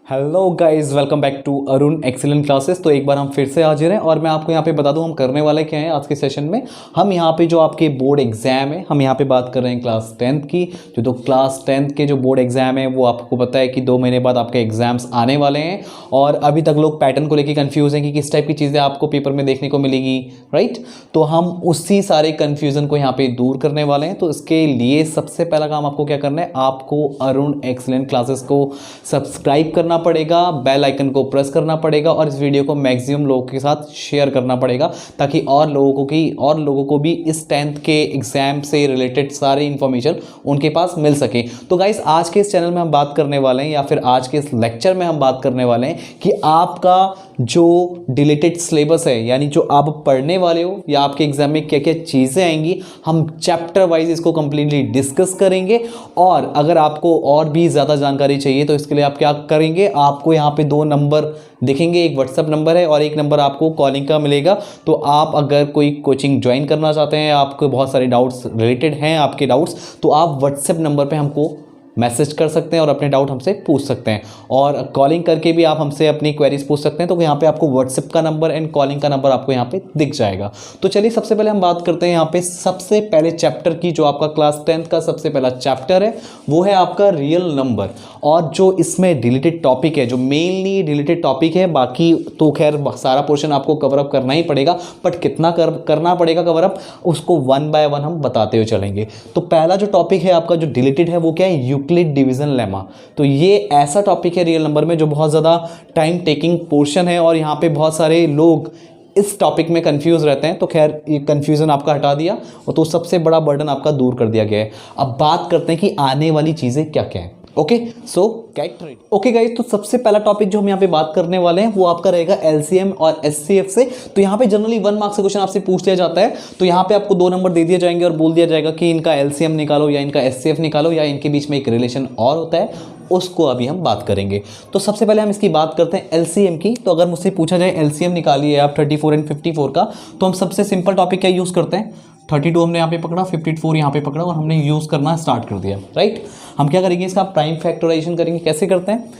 Hello guys, welcome back to Arun excellent classes. तो एक बार हम फिर से हाजिर हैं और मैं आपको यहाँ पे बता दूं हम करने वाले क्या हैं आज के सेशन में। हम यहाँ पे जो आपके बोर्ड एग्जाम है हम यहाँ पे बात कर रहे हैं क्लास 10th की। जो क्लास 10th के जो बोर्ड एग्जाम है वो आपको पता है कि 2 महीने बाद आपके एग्जाम्स आने वाले हैं और अभी तक लोग पैटर्न को लेकर कन्फ्यूज हैं कि किस टाइप की चीज़ें आपको पेपर में देखने को मिलेगी, राइट। तो हम उसी सारे कन्फ्यूज़न को यहाँ पे दूर करने वाले हैं। तो इसके लिए सबसे पहला काम आपको क्या करना है, आपको अरुण एक्सीलेंट क्लासेस को सब्सक्राइब करना पड़ेगा, बेल आइकन को प्रेस करना पड़ेगा और इस वीडियो को मैक्सिमम लोगों के साथ शेयर करना पड़ेगा ताकि और लोगों को भी इस 10th के एग्जाम से रिलेटेड सारी इंफॉर्मेशन उनके पास मिल सके। तो गाइस, आज के इस चैनल में हम बात करने वाले हैं या फिर आज के इस लेक्चर में हम बात करने वाले हैं कि आपका जो डिलीटेड सिलेबस है, यानी जो आप पढ़ने वाले हो या आपके एग्जाम में क्या क्या चीज़ें आएंगी, हम चैप्टर वाइज इसको कंप्लीटली डिस्कस करेंगे। और अगर आपको और भी ज़्यादा जानकारी चाहिए तो इसके लिए आप क्या करेंगे, आपको यहाँ पे 2 नंबर दिखेंगे, एक व्हाट्सएप नंबर है और एक नंबर आपको कॉलिंग का मिलेगा। तो आप अगर कोई कोचिंग ज्वाइन करना चाहते हैं, आपको बहुत सारे डाउट्स रिलेटेड हैं आपके डाउट्स, तो आप व्हाट्सएप नंबर पे हमको मैसेज कर सकते हैं और अपने डाउट हमसे पूछ सकते हैं। और कॉलिंग करके भी आप हमसे अपनी क्वेरीज पूछ सकते हैं। तो यहाँ पे आपको व्हाट्सएप का नंबर एंड कॉलिंग का नंबर आपको यहाँ पे दिख जाएगा। तो चलिए सबसे पहले हम बात करते हैं यहाँ पे सबसे पहले चैप्टर की। जो आपका क्लास 10th का सबसे पहला चैप्टर है वो है आपका रियल नंबर। और जो इसमें डिलीटेड टॉपिक है, जो मेनली डिलीटेड टॉपिक है, बाकी तो खैर सारा पोर्शन आपको कवर अप करना ही पड़ेगा, बट कितना करना पड़ेगा कवर अप उसको 1 बाय 1 हम बताते हुए चलेंगे। तो पहला जो टॉपिक है आपका जो डिलीटेड है वो क्या है, यूक्लिड डिवीजन लेमा। तो ये ऐसा टॉपिक है रियल नंबर में जो बहुत ज़्यादा टाइम टेकिंग पोर्शन है और यहाँ पे बहुत सारे लोग इस टॉपिक में कंफ्यूज रहते हैं। तो खैर ये कंफ्यूजन आपका हटा दिया और तो सबसे बड़ा बर्डन आपका दूर कर दिया गया है। अब बात करते हैं कि आने वाली चीज़ें क्या क्या हैं। ओके, सो गेट रेडी। ओके गाइस, तो सबसे पहला टॉपिक जो हम यहाँ पे बात करने वाले हैं वो आपका रहेगा एलसीएम और एचसीएफ से। तो यहाँ पे जनरली 1 मार्क्स से क्वेश्चन आपसे पूछ लिया जाता है। तो यहाँ पे आपको 2 नंबर दे दिए जाएंगे और बोल दिया जाएगा कि इनका एलसीएम निकालो या इनका एचसीएफ निकालो या इनके बीच में एक रिलेशन और होता है, उसको अभी हम बात करेंगे। तो सबसे पहले हम इसकी बात करते हैं एलसीएम की। तो अगर मुझसे पूछा जाए एलसीएम निकालिए आप 34 एंड 54 का, तो हम सबसे सिंपल टॉपिक क्या यूज़ करते हैं, 32 हमने यहाँ पे पकड़ा, 54 यहाँ पे पकड़ा और हमने यूज़ करना स्टार्ट कर दिया, राइट। हम क्या करेंगे, इसका प्राइम फैक्टराइजेशन करेंगे। कैसे करते हैं,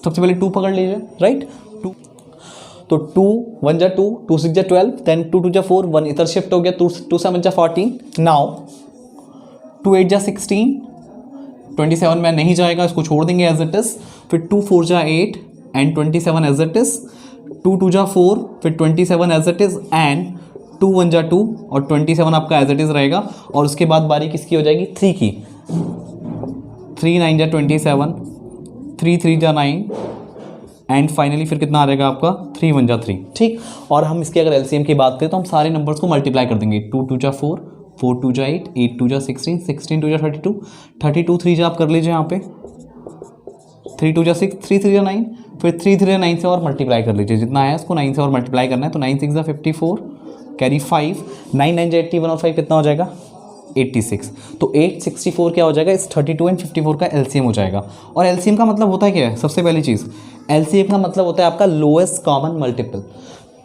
सबसे पहले 2 पकड़ लीजिए, राइट। 2 तो 2 1 जा 2, 2 6 जा 12, देन 2 2 जा 4, 1 इधर शिफ्ट हो गया, 2 7 जा 14। नाउ 2 8 जा 16, 27 में नहीं जाएगा, इसको छोड़ देंगे एज इट इज। फिर 2 4 जा 8 एंड 27 एज इट इज। 2 2 जा 4, फिर 27 एज इट इज एंड 2 1 जा 2 और 27 आपका एज इट इज रहेगा। और उसके बाद बारी किसकी हो जाएगी, 3 की। 3 9 जा 27, 3 3 जा 9 एंड फाइनली फिर कितना आ जाएगा आपका, 3 1 जा 3, ठीक। और हम इसकी अगर एलसीएम की बात करें तो हम सारे नंबर्स को मल्टीप्लाई कर देंगे। 2 2 जा 4, 4 2 जा 8, 8 2 जा 16, 16 2 जा 32, 32 3 जा आप कर लीजिए यहाँ पे, 3 2 जा 6, 3 3 जा 9, फिर 3 3 जा 9 से और मल्टीप्लाई कर लीजिए, जितना है उसको 9 से और मल्टीप्लाई करना है। तो 9 6 जा 54, कैरी 5, 9 9 जा 81 और 5 कितना हो जाएगा, 86। तो 864 क्या हो जाएगा, इस 32 एंड 54 का एलसीएम हो जाएगा। और एलसीएम का मतलब होता है क्या है, सबसे पहली चीज़ एलसीएम का मतलब होता है आपका लोएस्ट कॉमन मल्टीपल।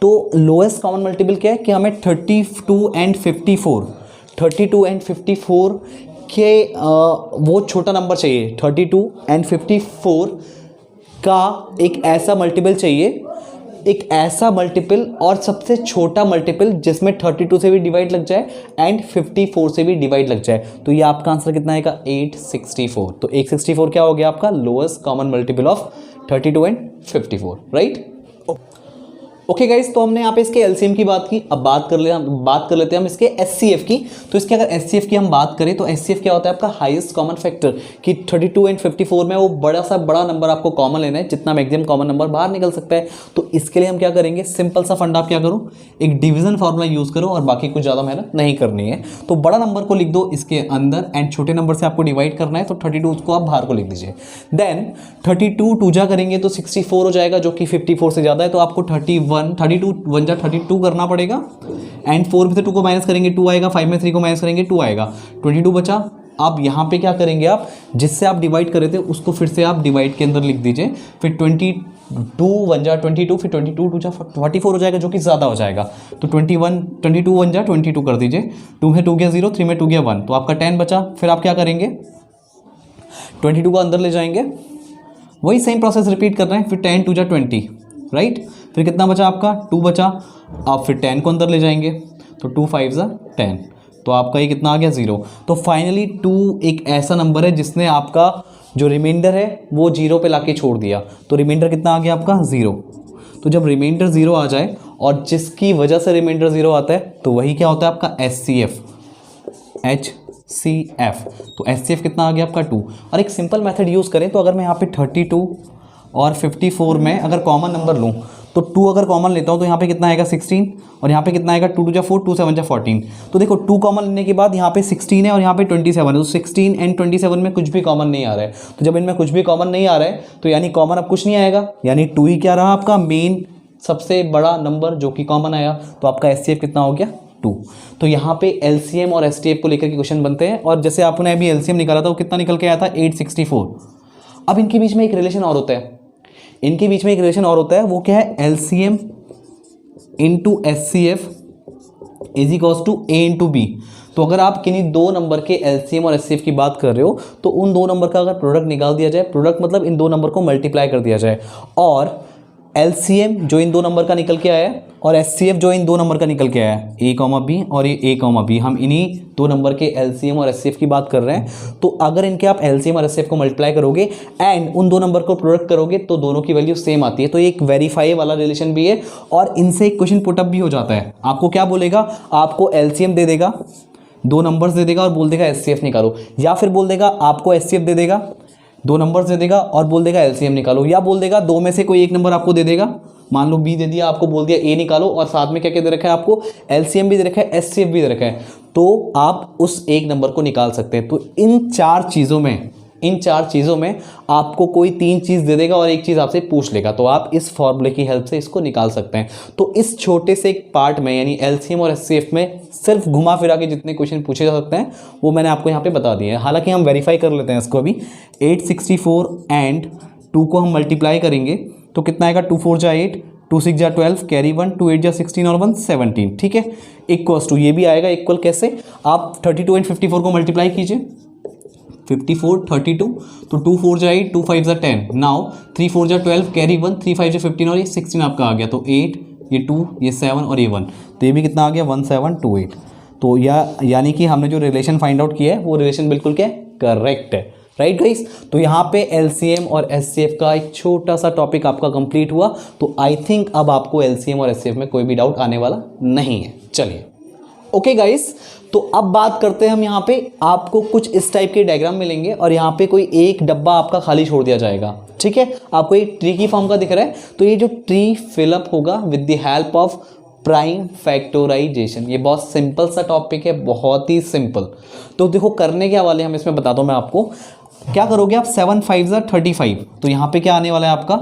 तो लोएस्ट कॉमन मल्टीपल क्या है कि हमें 32 एंड 54 के वो छोटा नंबर चाहिए। 32 एंड 54 का एक ऐसा मल्टीपल चाहिए, एक ऐसा मल्टीपल और सबसे छोटा मल्टीपल जिसमें 32 से भी डिवाइड लग जाए एंड 54 से भी डिवाइड लग जाए। तो ये आपका आंसर कितना आएगा, 864। तो 864 क्या हो गया आपका lowest common multiple of 32 and 54, right. Okay guys, तो हमने यहाँ पे इसके एलसीएम की बात की। अब बात कर लेते हैं हम इसके एचसीएफ की। तो इसके अगर एचसीएफ की हम बात करें तो एचसीएफ क्या होता है आपका हाईएस्ट कॉमन फैक्टर, कि 32 एंड 54 में वो बड़ा नंबर आपको कॉमन लेना है, जितना मैक्सिमम कॉमन नंबर बाहर निकल सकता है। तो इसके लिए हम क्या करेंगे, सिंपल सा फंडा आप क्या करो, एक डिवीजन फार्मूला यूज करो और बाकी कुछ ज़्यादा मेहनत नहीं करनी है। तो बड़ा नंबर को लिख दो इसके अंदर एंड छोटे नंबर से आपको डिवाइड करना है। तो 32 को आप बाहर को लिख दीजिए। देन 32 2 जा करेंगे तो 64 हो जाएगा, जो कि 54 से ज़्यादा है। तो आपको 32 1 जा 32 करना पड़ेगा एंड 4 में से 2 को माइनस करेंगे 2 आएगा, 5 में 3 को माइनस करेंगे 2 आएगा, 22 बचा। अब यहाँ पे क्या करेंगे आप, जिससे आप डिवाइड कर रहे थे उसको फिर से आप डिवाइड के अंदर लिख दीजिए। फिर 22 1 जा 22, फिर 22 2 जा 44 हो जाएगा, जो कि ज़्यादा हो जाएगा। तो 22 1 जा 22 कर दीजिए। 2 में 2 गया 0, 3 में 2 गया 1, तो आपका 10 बचा। फिर आप क्या करेंगे, 22 को अंदर ले जाएंगे वही सेम प्रोसेस रिपीट कर रहे हैं। फिर 10 2 जा 20, राइट। फिर कितना बचा आपका 2 बचा। आप फिर 10 को अंदर ले जाएंगे तो 2 5 जा 10, तो आपका ये कितना आ गया 0। तो फाइनली 2 एक ऐसा नंबर है जिसने आपका जो रिमाइंडर है वो 0 पे लाके छोड़ दिया। तो रिमाइंडर कितना आ गया आपका 0। तो जब रिमाइंडर 0 आ जाए और जिसकी वजह से रिमाइंडर 0 आता है तो वही क्या होता है आपका HCF। तो HCF कितना आ गया आपका 2। और एक सिंपल मेथड यूज़ करें तो अगर मैं यहाँ पे 32 और 54 में अगर कॉमन नंबर लूँ तो 2 अगर कॉमन लेता हूँ तो यहाँ पे कितना आएगा 16, और यहाँ पे कितना आएगा 2 2 जा 4 2 7 जा 14। तो देखो 2 कॉमन लेने के बाद यहाँ पे 16 है और यहाँ पे 27 है, तो 16 एंड 27 में कुछ भी कॉमन नहीं आ रहा है। तो जब इनमें कुछ भी कॉमन नहीं आ रहा है तो यानी कॉमन अब कुछ नहीं आएगा, यानी 2 ही क्या रहा आपका मेन सबसे बड़ा नंबर जो कि कॉमन आया। तो आपका HCF कितना हो गया 2। तो यहाँ पे LCM और STF को लेकर के क्वेश्चन बनते हैं, और जैसे आपने अभी LCM निकाला था वो कितना निकल के आया था 864। अब इनके बीच में एक रिलेशन और होता है, वो क्या है LCM into HCF is equals to A into B। तो अगर आप किन्हीं दो नंबर के LCM और HCF की बात कर रहे हो तो उन दो नंबर का अगर प्रोडक्ट निकाल दिया जाए, प्रोडक्ट मतलब इन दो नंबर को मल्टीप्लाई कर दिया जाए, और LCM जो इन दो नंबर का निकल के आया है और HCF जो इन दो नंबर का निकल के आया है A, B और ये A, B, हम इन्हीं दो नंबर के LCM और HCF की बात कर रहे हैं। तो अगर इनके आप LCM और HCF को मल्टीप्लाई करोगे एंड उन दो नंबर को प्रोडक्ट करोगे तो दोनों की वैल्यू सेम आती है। तो ये एक वेरीफाई वाला रिलेशन भी है, और इनसे एक क्वेश्चन पुटअप भी हो जाता है। आपको क्या बोलेगा, आपको LCM दे देगा, दो नंबर्स दे देगा और बोल देगा HCF निकालो, या फिर बोल देगा आपको HCF दे देगा, दो नंबर्स दे देगा और बोल देगा LCM निकालो, या बोल देगा दो में से कोई एक नंबर आपको दे देगा, मान लो B दे दिया, आपको बोल दिया A निकालो, और साथ में क्या क्या दे रखा है आपको LCM भी दे रखा है, HCF भी दे रखा है, तो आप उस एक नंबर को निकाल सकते हैं। तो इन चार चीज़ों में आपको कोई तीन चीज़ दे देगा और एक चीज़ आपसे पूछ लेगा, तो आप इस फॉर्मूले की हेल्प से इसको निकाल सकते हैं। तो इस छोटे से एक पार्ट में यानी LCM और HCF में सिर्फ घुमा फिरा के जितने क्वेश्चन पूछे जा सकते हैं वो मैंने आपको यहाँ पे बता दिए हैं। हालांकि हम वेरीफाई कर लेते हैं इसको अभी। 864 एंड 2 को हम मल्टीप्लाई करेंगे तो कितना आएगा, 2 4 जा 8, 2 6 जा 12, कैरी 1, 2 8 जा 16 और 1 17, ठीक है। इक्वल्स टू ये भी आएगा, इक्वल कैसे, आप 32 एंड 54 को मल्टीप्लाई कीजिए, 54 32, तो 2 4 जा 8, 2 5 जा 10, नाउ 3 4 जा 12, कैरी 1, 3 5 जा 15 और ये 16 आपका आ गया। तो 8, ये 2, ये 7 और ये 1, तो ये भी कितना आ गया 1728। तो यानी कि हमने जो रिलेशन फाइंड आउट किया है वो रिलेशन बिल्कुल क्या करेक्ट है, राइट गाइस। तो यहाँ पे LCM और HCF का एक छोटा सा टॉपिक आपका कंप्लीट हुआ। तो आई थिंक अब आपको LCM और HCF में कोई भी डाउट आने वाला नहीं है। चलिए ओके गाइस, तो अब बात करते हैं हम। यहाँ पे आपको कुछ इस टाइप के डायग्राम मिलेंगे और यहाँ पे कोई एक डब्बा आपका खाली छोड़ दिया जाएगा, ठीक है। आपको एक ट्री की फॉर्म का दिख रहा है, तो ये जो ट्री फिलअप होगा with the help of prime factorization. ये बहुत सिंपल सा टॉपिक है, बहुत ही सिंपल। तो देखो करने के हवाले हम इसमें बताता हूँ मैं आपको। क्या करोगे आप, 7 5 जा 35, तो यहाँ पे क्या आने वाला है आपका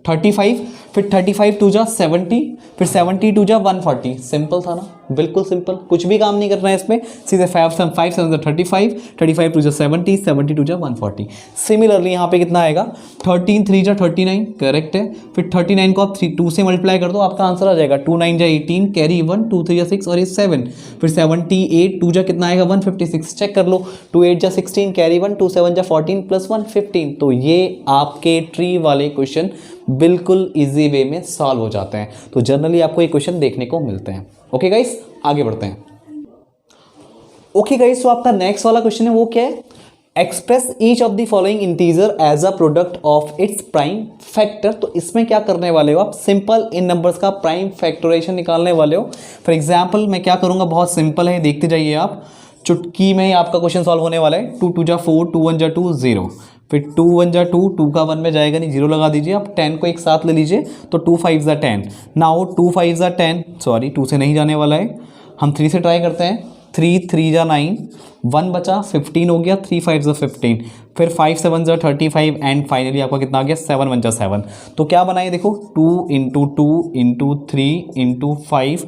35, फिर 35 2 जा 70, फिर 70 2 जा 140। सिंपल था ना, बिल्कुल सिंपल, कुछ भी काम नहीं करना है इसमें, सीधे 5 7 जा 35, 35 2 जा 70, 70 2 जा 140। सिमिलरली यहाँ पे कितना आएगा, 13 3 जा 39, करेक्ट है। फिर 39 को आप 2 से मल्टीप्लाई कर दो, आपका आंसर आ जाएगा 2 9 जा 18, कैरी 1, 2 3 जा 6 और ये 7। फिर 78 2 जा कितना आएगा 156, चेक कर लो, 2 8 जा 16, कैरी 1, 2 7 जा 14 प्लस 1 15। तो ये आपके ट्री वाले क्वेश्चन बिल्कुल इजी वे में सॉल्व हो जाते हैं। तो जनरली आपको ये क्वेश्चन देखने को मिलते हैं। ओके गाइस, आगे बढ़ते हैं। ओके गाइस, तो आपका नेक्स्ट वाला क्वेश्चन है वो क्या है, express each of the following integer as a product of its prime factor. तो इसमें क्या करने वाले हो आप, सिंपल इन नंबर्स का प्राइम फैक्टराइजेशन निकालने वाले हो। फॉर एग्जाम्पल मैं क्या करूंगा, बहुत सिंपल है, देखते जाइए आप, चुटकी में ही आपका क्वेश्चन सॉल्व होने वाला है। 2 2 जा 4, 2 1 जा 2 0, फिर 2 1 जा 2, 2 का 1 में जाएगा नहीं, 0 लगा दीजिए। आप 10 को एक साथ ले लीजिए, तो 2 5 जा 10, नाउ 2 5 जा 10, सॉरी 2 से नहीं जाने वाला है, हम 3 से ट्राई करते हैं। 3 3 जा 9, 1 बचा, 15 हो गया, 3 5 जा 15, फिर 5 7 जा 35 एंड फाइनली आपका कितना आ गया 7 1 जा 7। तो क्या बनाए देखो, 2 × 2 × 3 × 5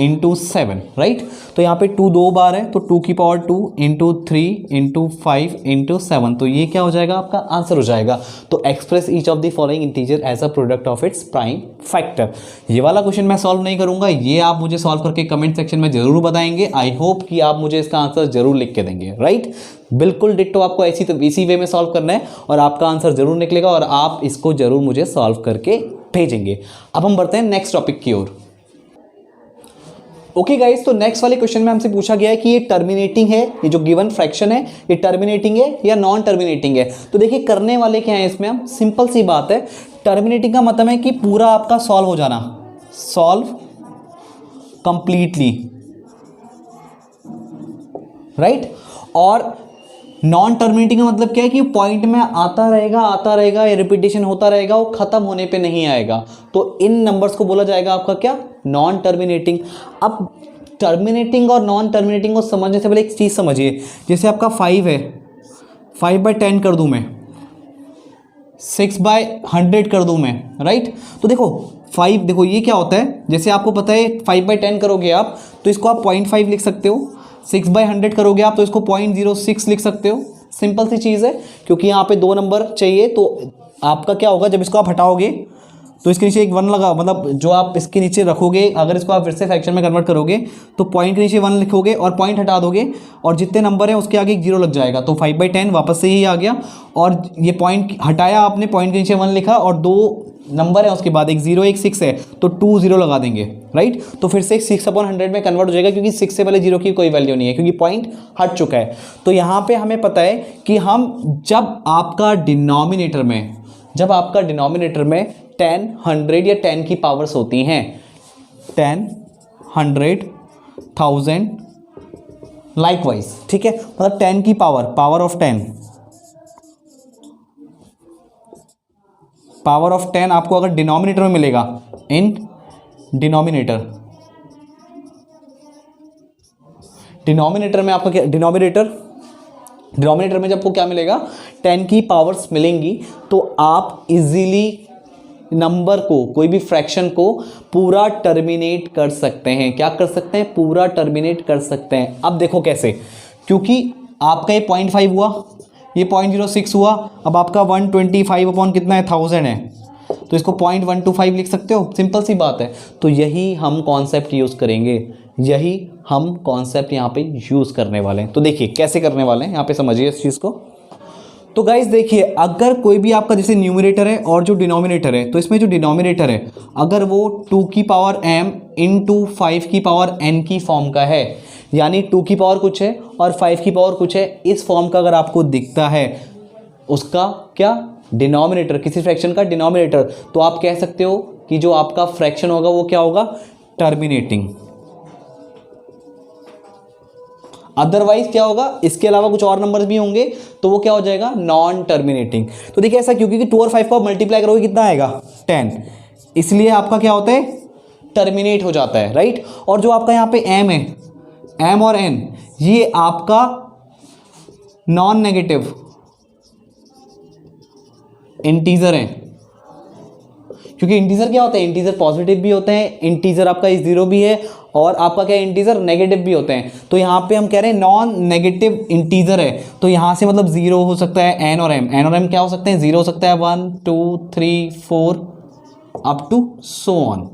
इंटू 7, राइट। तो यहाँ पे 2 दो बार है, तो 2 की पावर 2 इंटू 3 इंटू 5 इंटू 7, तो ये क्या हो जाएगा, आपका आंसर हो जाएगा। तो express each of the following integer as a product of its prime factor. ये वाला क्वेश्चन मैं सॉल्व नहीं करूंगा, ये आप मुझे सॉल्व करके कमेंट सेक्शन में जरूर बताएंगे। आई होप कि आप मुझे इसका आंसर जरूर लिख के देंगे, राइट। बिल्कुल डिट्टो आपको इसी वे में सॉल्व करना है और आपका आंसर जरूर निकलेगा और आप इसको जरूर मुझे सॉल्व करके भेजेंगे। अब हम बढ़ते हैं नेक्स्ट टॉपिक की ओर। ओके गाइस, तो नेक्स्ट वाले क्वेश्चन में हमसे पूछा गया है कि ये टर्मिनेटिंग है, ये जो गिवन फ्रैक्शन है ये टर्मिनेटिंग है या नॉन टर्मिनेटिंग है। तो देखिए करने वाले क्या है इसमें, हम सिंपल सी बात है, टर्मिनेटिंग का मतलब है कि पूरा आपका सॉल्व हो जाना, सॉल्व कंप्लीटली, राइट। और नॉन टर्मिनेटिंग का मतलब क्या है कि पॉइंट में आता रहेगा, ये रिपीटेशन होता रहेगा, वो खत्म होने पे नहीं आएगा। तो इन नंबर्स को बोला जाएगा आपका क्या, नॉन टर्मिनेटिंग। अब टर्मिनेटिंग और नॉन टर्मिनेटिंग को समझने से पहले एक चीज़ समझिए, जैसे आपका 5 है, 5/10 कर दूं मैं, 6/100 कर दूं मैं, राइट। तो देखो 5, देखो ये क्या होता है, जैसे आपको पता है 5/10 करोगे आप तो इसको आप 0.5 लिख सकते हो, 6/100 करोगे आप तो इसको 0.06 लिख सकते हो। सिंपल सी चीज़ है, क्योंकि यहाँ पे 2 नंबर चाहिए, तो आपका क्या होगा, जब इसको आप हटाओगे तो इसके नीचे एक 1 लगा, मतलब जो आप इसके नीचे रखोगे, अगर इसको आप फिर से फ्रैक्शन में कन्वर्ट करोगे तो पॉइंट के नीचे 1 लिखोगे और पॉइंट हटा दोगे और जितने नंबर हैं उसके आगे एक 0 लग जाएगा। तो 5/10 वापस से ही आ गया और ये पॉइंट हटाया आपने, पॉइंट के नीचे 1 लिखा और 2 नंबर है उसके बाद, एक 0 एक 6 है, तो 2 0 लगा देंगे, राइट। तो फिर से 6/100 में कन्वर्ट हो जाएगा, क्योंकि 6 से पहले 0 की कोई वैल्यू नहीं है, क्योंकि पॉइंट हट चुका है। तो यहाँ पे हमें पता है कि हम जब आपका डिनोमिनेटर में 10, 100 या 10 की पावर्स होती हैं, 10, 100, 1000 लाइकवाइज, ठीक है, मतलब 10 की पावर ऑफ 10, पावर ऑफ 10 आपको अगर डिनोमिनेटर में मिलेगा, इन डिनोमिनेटर में आपका क्या, डिनोमिनेटर में जब आपको क्या मिलेगा, 10 की पावर्स मिलेंगी, तो आप इजीली नंबर को, कोई भी फ्रैक्शन को पूरा टर्मिनेट कर सकते हैं। क्या कर सकते हैं, पूरा टर्मिनेट कर सकते हैं। अब देखो कैसे, क्योंकि आपका ये 0.5 हुआ, ये 0.06 हुआ, अब आपका 125 अपॉन कितना है, 1000 है, तो इसको 0.125 लिख सकते हो, सिंपल सी बात है। तो यही हम कॉन्सेप्ट यूज़ करेंगे, यही हम कॉन्सेप्ट यहाँ पे यूज़ करने वाले हैं। तो देखिए कैसे करने वाले हैं, यहाँ पे समझिए इस चीज़ को। तो गाइस देखिए, अगर कोई भी आपका जैसे न्यूमरेटर है और जो डिनोमिनेटर है, तो इसमें जो डिनोमिनेटर है अगर वो 2 की पावर m इंटू 5 की पावर n की फॉर्म का है, यानी 2 की पावर कुछ है और 5 की पावर कुछ है, इस फॉर्म का अगर आपको दिखता है, उसका क्या, डिनोमिनेटर, किसी फ्रैक्शन का डिनोमिनेटर, तो आप कह सकते हो कि जो आपका फ्रैक्शन होगा वो क्या होगा, टर्मिनेटिंग। अदरवाइज क्या होगा, इसके अलावा कुछ और नंबर्स भी होंगे तो वो क्या हो जाएगा, नॉन टर्मिनेटिंग। तो देखिए ऐसा क्योंकि 2 और 5 को मल्टीप्लाई करोगे कितना आएगा, 10, इसलिए आपका क्या होता है, टर्मिनेट हो जाता है, राइट। और जो आपका यहाँ पे m है, m और n, ये आपका नॉन नेगेटिव इंटीजर है, क्योंकि इंटीजर क्या होता है, इंटीजर पॉजिटिव भी होते हैं, इंटीजर आपका 0 भी है और आपका क्या इंटीजर नेगेटिव भी होते हैं। तो यहाँ पे हम कह रहे हैं नॉन नेगेटिव इंटीजर है, तो यहाँ से मतलब 0 हो सकता है, n और m क्या हो सकते हैं, 0 हो सकता है, 1 2 3 4 अप टू सो ऑन,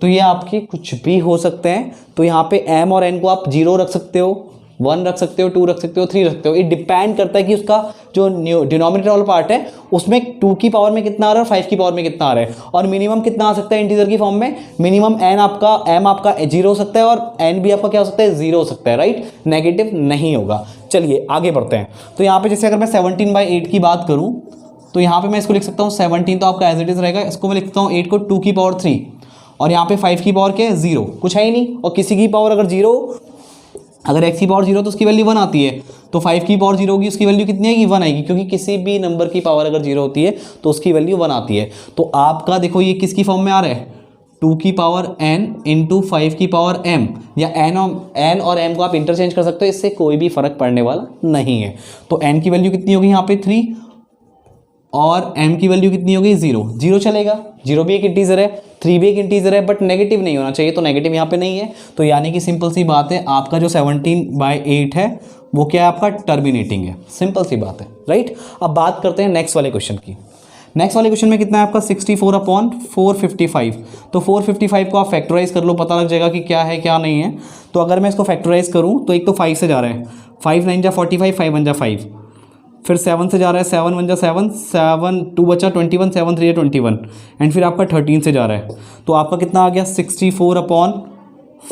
तो ये आपके कुछ भी हो सकते हैं। तो यहाँ पे m और n को आप 0 रख सकते हो, 1 रख सकते हो, 2 रख सकते हो, 3 रख सकते हो। ये डिपेंड करता है कि उसका जो डिनोमिनेटर वाला पार्ट है उसमें 2 की पावर में कितना आ रहा है और 5 की पावर में कितना आ रहा है, और मिनिमम कितना आ सकता है इंटीजर की फॉर्म में, मिनिमम m आपका 0 हो सकता है और n भी आपका क्या हो सकता है, 0 हो सकता है, राइट, नेगेटिव नहीं होगा। चलिए आगे बढ़ते हैं। तो यहाँ पे जैसे अगर मैं 17/8 की बात करूँ तो यहाँ पे मैं इसको लिख सकता हूँ 17, तो आपका एज इट इज रहेगा, इसको मैं लिखता हूँ 8 को 2 की पावर 3 और यहाँ पे 5 की पावर क्या है, 0, कुछ है ही नहीं, और किसी की पावर अगर 0, अगर x की पावर 0 तो उसकी वैल्यू 1 आती है, तो 5 की पावर 0 होगी, उसकी वैल्यू कितनी आएगी, 1 आएगी, क्योंकि किसी भी नंबर की पावर अगर 0 होती है तो उसकी वैल्यू 1 आती है। तो आपका देखो ये किसकी फॉर्म में आ रहा है, 2 की पावर n इंटू 5 की पावर m, या n और m को आप इंटरचेंज कर सकते हो, इससे कोई भी फर्क पड़ने वाला नहीं है। तो n की वैल्यू कितनी होगी यहाँ पे 3, और m की वैल्यू कितनी होगी 0, 0 चलेगा, 0 भी एक इंटीजर है, 3 भी एक इंटीजर है, बट नेगेटिव नहीं होना चाहिए, तो नेगेटिव यहाँ पे नहीं है, तो यानी कि सिंपल सी बात है आपका जो 17/8 है वो क्या है, आपका टर्मिनेटिंग है, सिंपल सी बात है, राइट। अब बात करते हैं नेक्स्ट वाले क्वेश्चन की। नेक्स्ट वाले क्वेश्चन में कितना है आपका 64/455, तो 455 को आप फैक्टराइज कर लो, पता लग जाएगा कि क्या है क्या नहीं है। तो अगर मैं इसको फैक्टराइज करूँ तो एक तो 5 से जा रहा है, 5 9 जा 45, 5 1 जा 5, फिर 7 से जा रहा है, 7 1 जा 7, 7 2 बचा 21, 7 3 जा 21, एंड फिर आपका 13 से जा रहा है, तो आपका कितना आ गया 64/5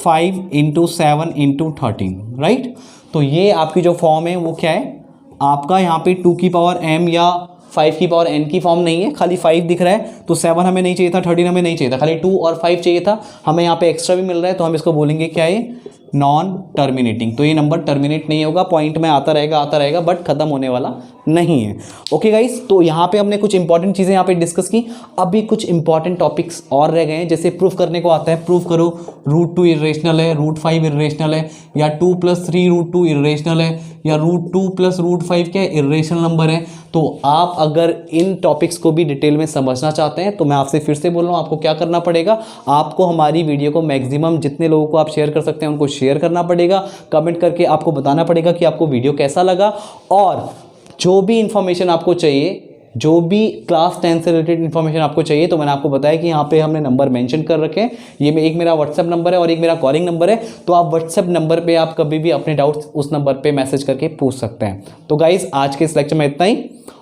× 7 × 13, राइट। तो ये आपकी जो फॉर्म है वो क्या है आपका, यहाँ पे 2 की पावर m या 5 की पावर n की फॉर्म नहीं है, खाली 5 दिख रहा है, तो 7 हमें नहीं चाहिए था, 13 हमें नहीं चाहिए था, खाली 2 और 5 चाहिए था, हमें यहाँ पे एक्स्ट्रा भी मिल रहा है, तो हम इसको बोलेंगे क्या है, नॉन टर्मिनेटिंग। तो ये नंबर टर्मिनेट नहीं होगा, पॉइंट में आता रहेगा बट खत्म होने वाला नहीं है। ओके गाइस, तो यहाँ पे हमने कुछ इंपॉर्टेंट चीज़ें यहाँ पे डिस्कस की। अभी कुछ इंपॉर्टेंट टॉपिक्स और रह गए हैं, जैसे प्रूफ करने को आता है, प्रूफ करो √2 इरेशनल है, √5 इरेशनल है, या 2 + 3 √2 इरेशनल है, या √2 + √5 क्या इरेशनल नंबर है। तो आप अगर इन टॉपिक्स को भी डिटेल में समझना चाहते हैं तो मैं आपसे फिर से बोल रहा हूँ, आपको क्या करना पड़ेगा, आपको हमारी वीडियो को मैक्सिमम जितने लोगों को आप शेयर कर सकते हैं उनको शेयर करना पड़ेगा, कमेंट करके आपको बताना पड़ेगा कि आपको वीडियो कैसा लगा, और जो भी इंफॉर्मेशन आपको चाहिए, जो भी क्लास 10 से रिलेटेड इन्फॉर्मेशन आपको चाहिए, तो मैंने आपको बताया कि यहाँ पे हमने नंबर मेंशन कर रखे हैं, ये एक मेरा व्हाट्सएप नंबर है और एक मेरा कॉलिंग नंबर है, तो आप व्हाट्सएप नंबर पे आप कभी भी अपने डाउट्स उस नंबर पे मैसेज करके पूछ सकते हैं। तो गाइज आज के इस लेक्चर में इतना ही,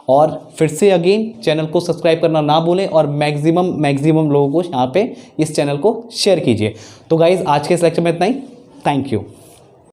और फिर से अगेन चैनल को सब्सक्राइब करना ना भूलें, और मैक्सिमम लोगों को यहाँ पे इस चैनल को शेयर कीजिए। तो गाइज आज के इस लेक्चर में इतना ही, थैंक यू।